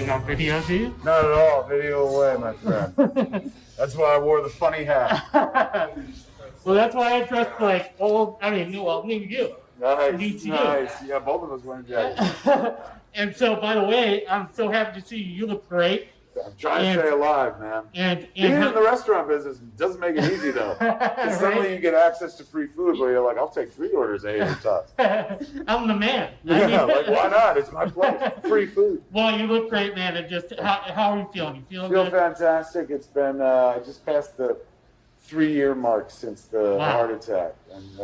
getting on video, do you? Not at all. Video away, my friend. That's why I wore the funny hat. Well, that's why I dressed like old. I mean, well, me and you. Nice. Yeah, both of us wearing jackets. And so, by the way, I'm so happy to see you. You look great. I'm trying to stay alive, man. And being in the restaurant business doesn't make it easy, though. Because suddenly you get access to free food where you're like, I'll take 3 orders at 8 times. I'm the man. Yeah, like, why not? It's my place. Free food. Well, you look great, man. And just, how are you feeling? You feeling feel good? Fantastic. It's been, I just passed the 3-year mark since the heart attack. And,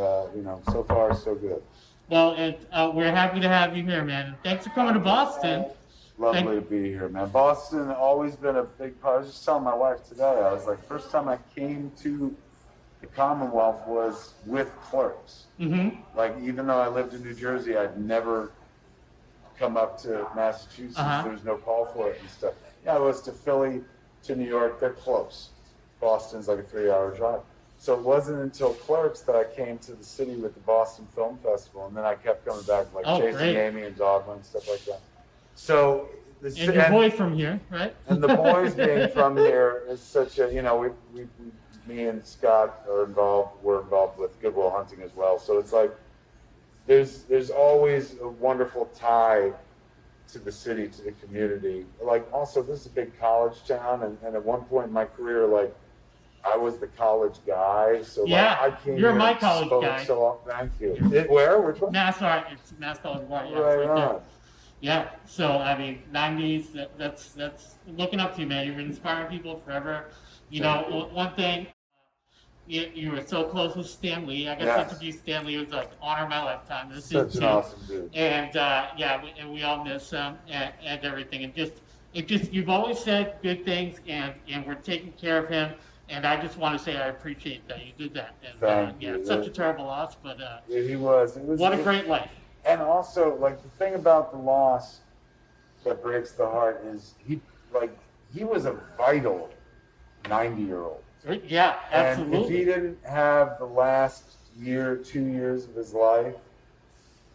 so far, so good. Well, we're happy to have you here, man. And thanks for coming to Boston. Lovely to be here, man. Boston always been a big part. I was just telling my wife today, I was like, first time I came to the Commonwealth was with Clerks. Mm-hmm. Like, even though I lived in New Jersey, I'd never come up to Massachusetts. There was no call for it and stuff. Yeah, I was to Philly, to New York. They're close. Boston's like a 3-hour drive. So it wasn't until Clerks that I came to the city with the Boston Film Festival, and then I kept coming back, like Chasing Amy and Dogma and stuff like that. So and your boy's from here, right? And the boys being from here is such a, me and Scott we're involved with Good Will Hunting as well. So it's like there's always a wonderful tie to the city, to the community. Like, also, this is a big college town, and at one point in my career, like, I was the college guy, so I came you're here my and college spoke guy. So thank you. Where? Which one? Mass Art. It's Mass College of Art. Yeah, right on. There. Yeah. So I mean, 90s. That's looking up to you, man. You've been inspiring people forever. One thing. You were so close with Stan Lee. I got to introduce Stan Lee. It was like an honor of my lifetime. Such an awesome dude. And and we all miss him and everything. And you've always said good things, and we're taking care of him. And I just want to say I appreciate that you did that. And, Thank you. It's such a terrible loss, but he was. What a great life. And also, like, the thing about the loss that breaks the heart is he was a vital 90-year-old. Yeah, absolutely. And if he didn't have the last 2 years of his life,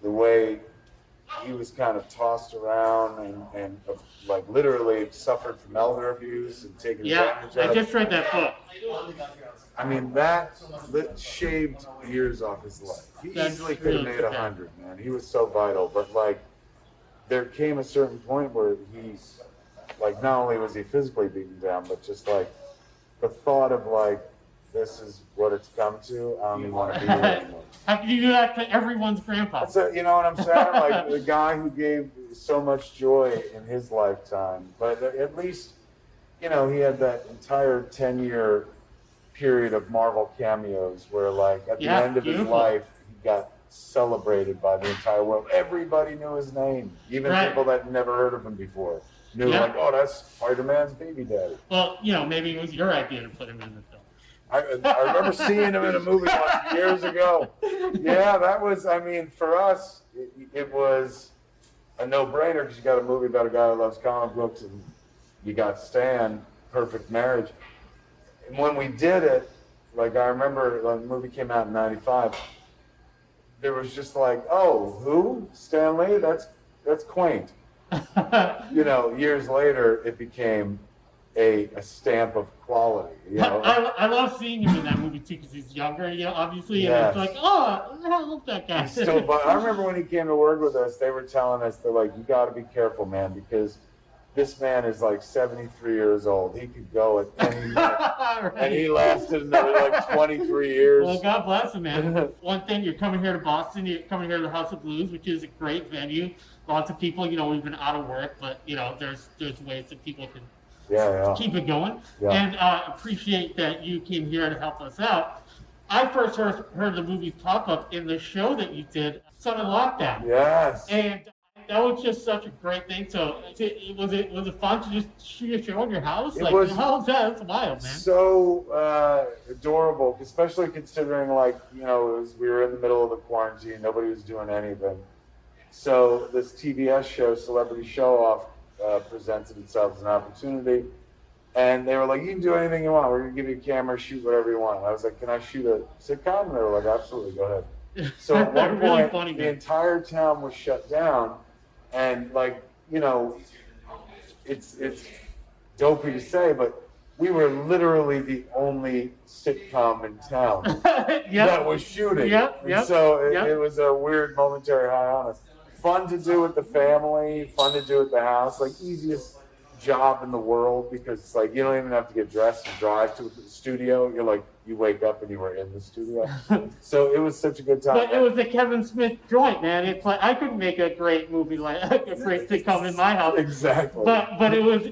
the way he was kind of tossed around and like literally suffered from elder abuse and taken advantage of. Yeah, I just read that book. I mean, that shaved years off his life. He easily could have made 100, man. He was so vital. But, like, there came a certain point where he's, like, not only was he physically beaten down, but just, like, the thought of, like, this is what it's come to, I don't even want to be here anymore. How can you do that to everyone's grandpa? You know what I'm saying? Like, the guy who gave so much joy in his lifetime. But at least, he had that entire 10-year period of Marvel cameos where, like, at the end of his life, he got celebrated by the entire world. Everybody knew his name. Even people that never heard of him before knew, like, oh, that's Spider-Man's baby daddy. Well, maybe it was your idea to put him in the film. I remember seeing him in a movie once years ago. Yeah, that was, I mean, for us, it was a no-brainer because you got a movie about a guy who loves comic books, and you got Stan, perfect marriage. And when we did it, like, I remember when the movie came out in 95, there was just like, oh, who? Stan Lee? That's quaint. Years later, it became a stamp of quality. I love seeing him in that movie too because he's younger, obviously, and it's like, oh, I love that guy. He's still, I remember when he came to work with us, they were telling us, they're like, you got to be careful, man, because this man is like 73 years old. He could go at any minute. And he lasted another like 23 years. Well, God bless him, man. One thing, you're coming here to Boston, you're coming here to the House of Blues, which is a great venue. Lots of people, we've been out of work, but, there's ways that people can keep it going. Yeah. And appreciate that you came here to help us out. I first heard the movie pop up in the show that you did, Sun in Lockdown. Yes. And that was just such a great thing. So, was it fun to just shoot a show in your house? How was that? That's wild, man. So adorable, especially considering, like, we were in the middle of the quarantine. Nobody was doing anything. So this TBS show, Celebrity Show Off, presented itself as an opportunity. And they were like, you can do anything you want. We're going to give you a camera, shoot whatever you want. And I was like, can I shoot a sitcom? And they were like, absolutely, go ahead. So at one point, the entire town was shut down. And, like, it's dopey to say, but we were literally the only sitcom in town that was shooting. So it was a weird momentary high on us. Fun to do with the family, fun to do at the house, like easiest job in the world because it's like you don't even have to get dressed and drive to the studio. You're like you wake up and you were in the studio. So it was such a good time. But it was a Kevin Smith joint, man. It's like I could make a great movie like a great sitcom in my house. Exactly. But it was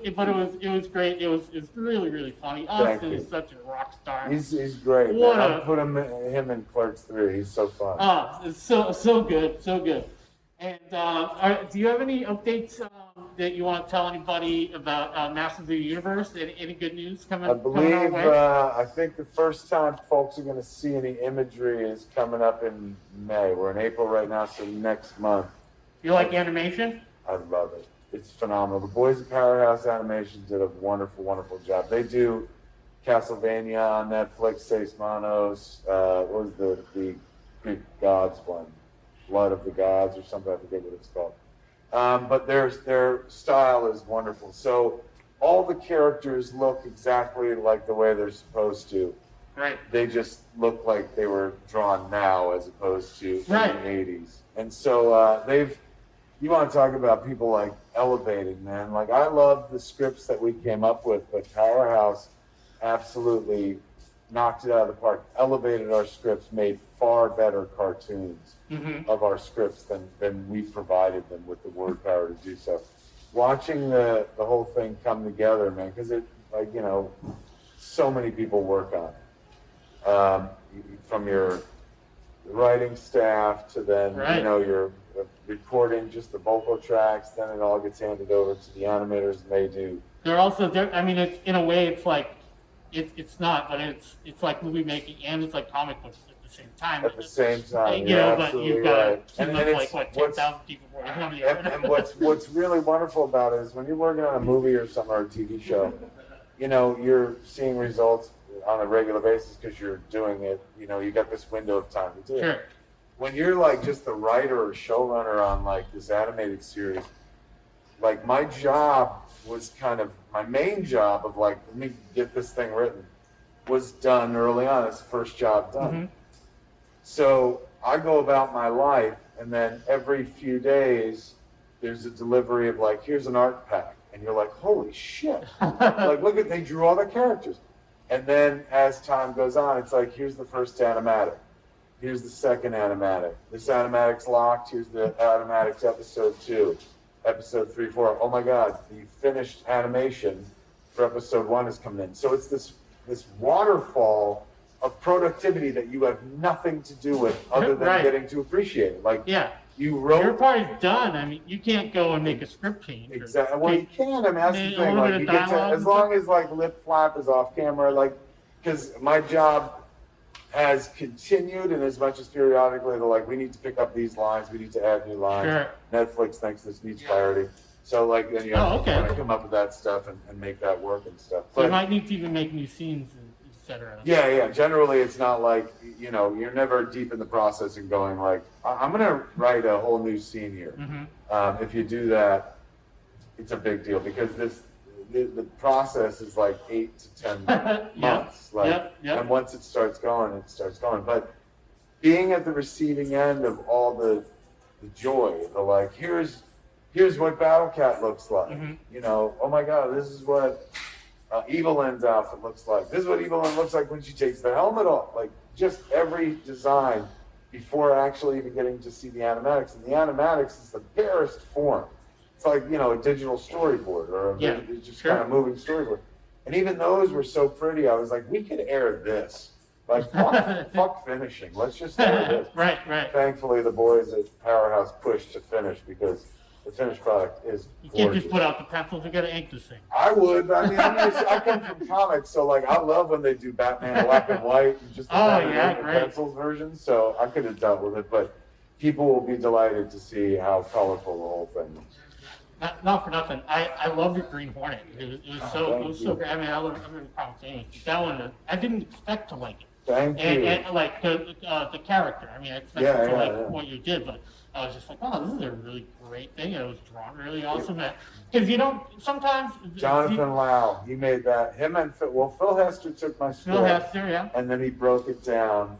great. It was really funny. Austin is such a rock star. He's great. Man. I put him in Clerks 3. He's so fun. Oh, it's so good. And do you have any updates that you want to tell anybody about Masters of the Universe? Any good news coming? I believe, I think the first time folks are going to see any imagery is coming up in May. We're in April right now, so next month. You like animation? I love it. It's phenomenal. The boys at Powerhouse Animation did a wonderful job. They do Castlevania on Netflix, Seis Manos, what was the Greek gods one? Blood of the Gods or something, I forget what it's called. But their style is wonderful. So all the characters look exactly like the way they're supposed to. Right. They just look like they were drawn now as opposed to in the 80s. And so you want to talk about people like elevating, man. Like I love the scripts that we came up with, but Powerhouse absolutely knocked it out of the park, elevated our scripts, made far better cartoons of our scripts than we provided them with the word power to do so. Watching the whole thing come together, man, because it, like, you know, so many people work on it. From your writing staff to then, you know, your recording just the vocal tracks, then it all gets handed over to the animators and they do. They're also, I mean, it's in a way, it's like, it's not, but it's like movie making and it's like comic books at the same time. At the same time, you know, but you've got like what 10,000 people working on it. And what's really wonderful about it is when you're working on a movie or something or a TV show, you know, you're seeing results on a regular basis because you're doing it. You know, you got this window of time to do it. When you're like just the writer or showrunner on like this animated series, like my job was kind of my main job of like, let me get this thing written, was done early on. It's the first job done. So I go about my life, and then every few days there's a delivery of like, here's an art pack, and you're like, holy shit! Like, look at, they drew all the characters. And then as time goes on, it's like, here's the first animatic, here's the second animatic. This animatic's locked. Here's the animatics episode 2. Episode 3, 4. Oh my God, the finished animation for episode 1 is coming in. So it's this waterfall of productivity that you have nothing to do with other than getting to appreciate it. Like you wrote, your part is done. I mean, you can't go and make a script change. Exactly. Well, you can. I mean, that's the thing. Like you get to, as long as like lip flap is off camera, like because my job has continued, and as much as periodically they're like, we need to pick up these lines, we need to add new lines. Netflix thinks this needs clarity. So like then you have to come up with that stuff and make that work and stuff. So you might need to even make new scenes, etc. Yeah. Generally it's not like, you know, you're never deep in the process and going like, I'm gonna write a whole new scene here. If you do that, it's a big deal because the process is like 8 to 10 months. And once it starts going, it starts going. But being at the receiving end of all the joy, the like, here's what Battle Cat looks like. You know, oh my God, this is what Evelyn's outfit looks like. This is what Evelyn looks like when she takes the helmet off. Like just every design before actually even getting to see the animatics. And the animatics is the barest form. It's like, you know, a digital storyboard or just kind of moving storyboard. And even those were so pretty. I was like, we could air this. Like, fuck finishing. Let's just air this. Right. Thankfully, the boys at Powerhouse pushed to finish because the finished product is You can't just put out the pencils. You got to ink this thing. I would, but I come from comics, so like I love when they do Batman black and white and just the pencils version. So I could have dealt with it, but people will be delighted to see how colorful the whole thing is. Not for nothing. I love your Green Hornet. It was so great. I mean, I love the comics anyway. That one, I didn't expect to like it. Thank you. And like the character. I mean, I expected to like what you did, but I was just like, oh, this is a really great thing. And it was drawn really awesome. Because you don't sometimes. Jonathan Lau, he made that. Him and Phil Hester took my story. Phil Hester, yeah. And then he broke it down.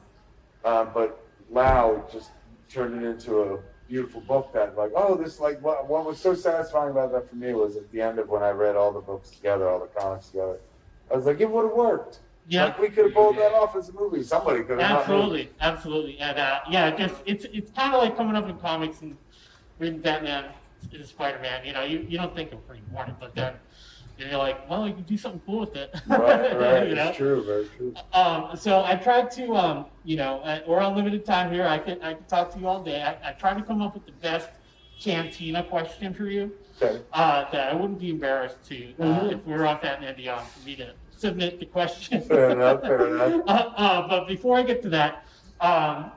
But Lau just turned it into a beautiful book that, like, oh, this, like, what was so satisfying about that for me was at the end of when I read all the books together, all the comics together, I was like, it would have worked. Yeah. Like, we could have pulled that off as a movie. Somebody could have. Absolutely. And yeah, it's kind of like coming up in comics and reading Batman and Spider-Man. You know, you don't think of Green Hornet, but then you're like, well, you can do something cool with it. Right. You know? It's true, very true. So I tried to, you know, we're on limited time here. I can talk to you all day. I tried to come up with the best Cantina question for you. Okay. That I wouldn't be embarrassed to if we were on Batman and Beyond for me to submit the question. Fair enough. But before I get to that, I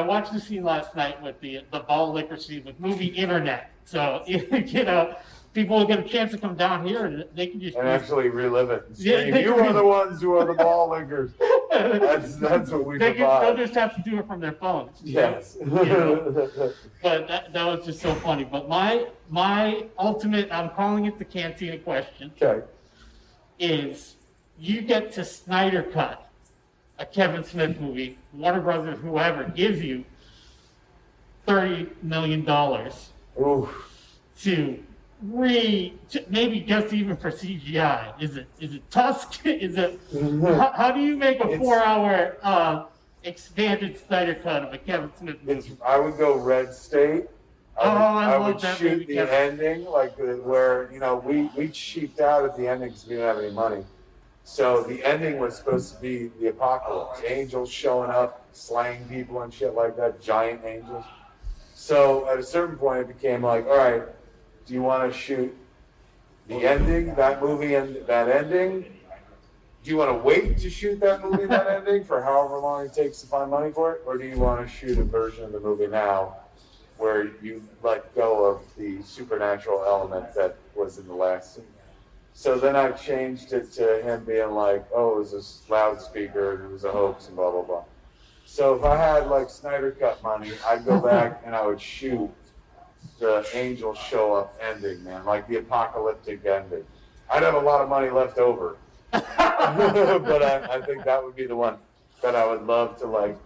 watched the scene last night with the ball liquor scene with Mooby Internet. So you know, people will get a chance to come down here and they can just actually relive it. And scream, Yeah, you are the ones who are the ball lickers. That's what we provide. They'll just have to do it from their phones. Yes. You know? But that was just so funny. But my ultimate, I'm calling it the Cantina question. Okay. Is you get to Snyder cut a Kevin Smith movie, Warner Brothers, whoever gives you $30 million to maybe just even for CGI. Is it Tusk? Is it how do you make a 4-hour expanded Snyder cut of a Kevin Smith movie? I would go Red State. I would that shoot movie, the ending, like where, you know, we cheaped out at the ending because we didn't have any money. So the ending was supposed to be the apocalypse. Angels showing up, slaying people and shit like that, giant angels. So at a certain point it became like, all right, do you want to shoot the ending, that movie and that ending? Do you want to wait to shoot that movie and that ending for however long it takes to find money for it? Or do you want to shoot a version of the movie now where you let go of the supernatural element that was in the last scene? So then I changed it to him being like, oh, it was a loudspeaker, it was a hoax, and blah, blah, blah. So if I had like Snyder Cut money, I'd go back and I would shoot the angel show up ending, man, like the apocalyptic ending. I'd have a lot of money left over. But I think that would be the one that I would love to like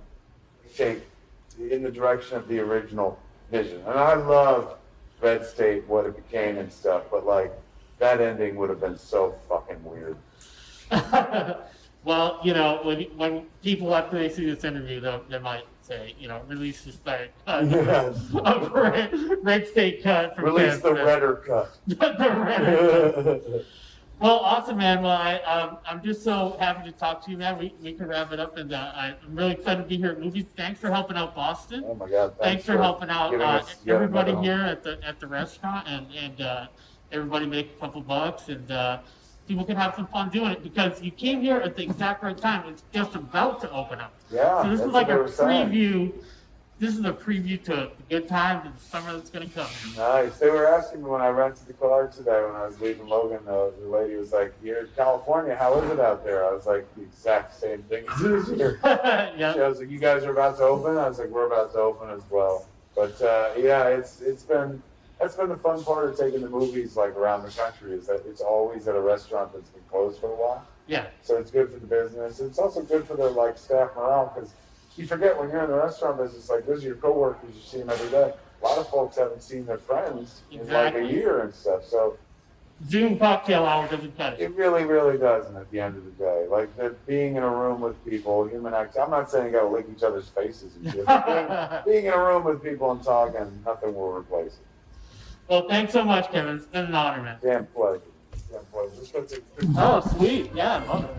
take in the direction of the original vision. And I love Red State, what it became and stuff, but like that ending would have been so fucking weird. Well, you know, when people after they see this interview, they might say, you know, release the Snyder cut, of Red State cut. From Release the redder cut. The redder cut. Well, awesome, man. Well, I'm just so happy to talk to you, man. We can wrap it up, and I'm really excited to be here at Mooby. Thanks for helping out Boston. Oh my God! Thanks for helping out everybody here at the restaurant, and everybody make a couple bucks, and people can have some fun doing it because you came here at the exact right time. It's just about to open up. Yeah. So this is like a preview. This is a preview to the good times and the summer that's going to come. Nice. They were asking me when I rented the car today when I was leaving Logan, the lady was like, you're in California, how is it out there? I was like, the exact same thing as it is here. Yeah. She was like, you guys are about to open? I was like, we're about to open as well. But yeah, that's been the fun part of taking the movies like around the country is that it's always at a restaurant that's been closed for a while. Yeah. So it's good for the business. It's also good for the like staff morale because you forget when you're in the restaurant business, like those are your coworkers, you see them every day. A lot of folks haven't seen their friends in like a year and stuff. So Zoom cocktail hour doesn't cut it. It really, really doesn't at the end of the day. Like being in a room with people, human activity. I'm not saying you gotta lick each other's faces and shit. But being in a room with people and talking, nothing will replace it. Well, thanks so much, Kevin. It's been an honor, man. Damn pleasure. Damn pleasure. Let's go take a Oh, sweet. Yeah, I love it.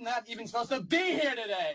not even supposed to be here today.